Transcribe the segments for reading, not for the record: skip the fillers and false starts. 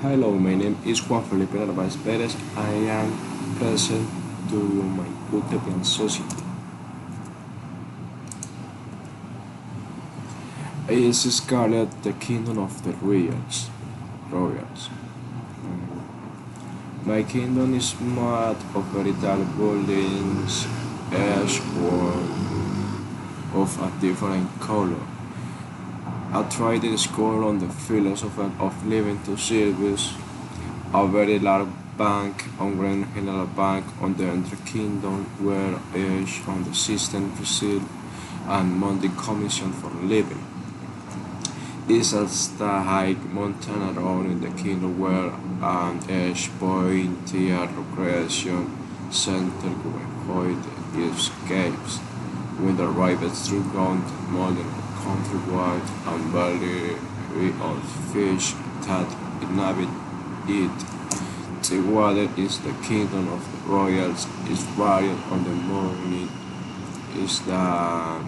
Hello, my name is Juan Felipe Narvaez Perez. I am present to my Utopian Society. Is Scarlet the kingdom of the royals. My kingdom is made of very tall buildings, each one of a different color. I tried to score on the philosophy of living to service, a very large bank on Grand General Bank on the United Kingdom where each on the system received and Monday commission for living. Is as the high mountain around in the kingdom where an each point tier recreation center where escapes when the rivers through ground modern countrywide and valley of fish that inhabit it. The water is the kingdom of the royals, is varied on the morning, is the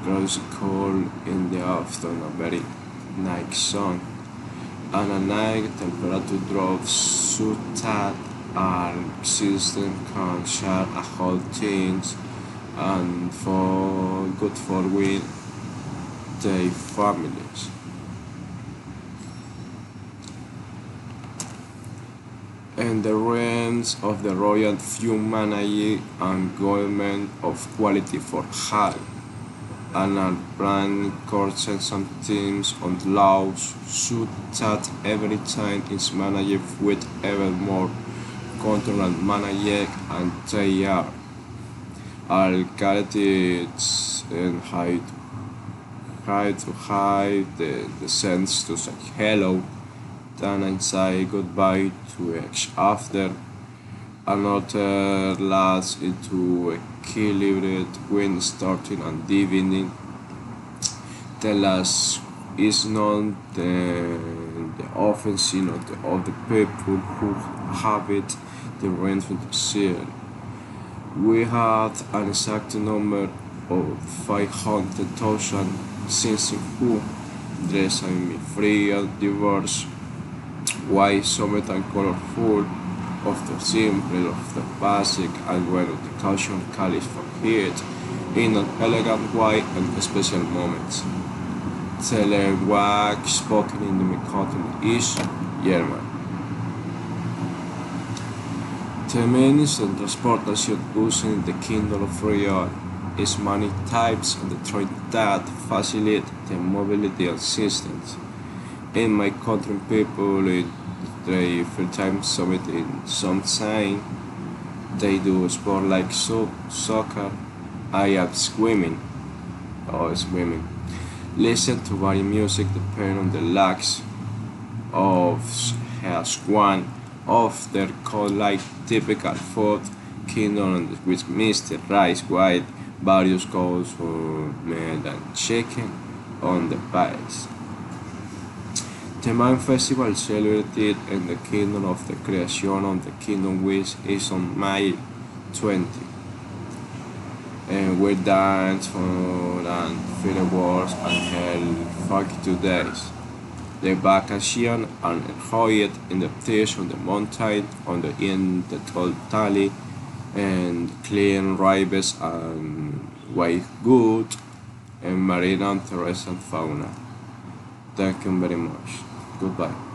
grows cold in the afternoon, a very night sun, and at night temperature drops so that our system can share a whole things and for good for with their families. And the realms of the royal few manage and government of quality for all, and are brand courts and some teams on laws so that every time is managed with ever more control and managed and they are all qualities and hide the sense to say hello then and say goodbye to each after another lasts into equilibrated when starting and dividing. The last is not the offensive of the people who habit the rent of the share. We had an exact number of 500,000 since who dress me free and diverse, white, summit and colorful, of the simple, of the basic, and well of the caution calls for it in an elegant way and special moments. The language spoken in the Mikotan is German. The means and transportation used in the Kingdom of Royal is many types and the train that facilitate the mobility and systems. In my country, people they full time summit in some time. They do sport like soccer. I am swimming. Listen to varied music depending on the lacks of has one of their called like typical food kingdom with Mr. Rice White, various calls for meat and chicken on the pies. The main festival celebrated in the Kingdom of the Creation of the Kingdom which is on May 20, and we dance for and fireworks and held 42 days. The vacation and enjoyed in the fish on the mountain on the in the tall tally and clean rivers and white good and marine and terrestrial fauna. Thank you very much. Goodbye.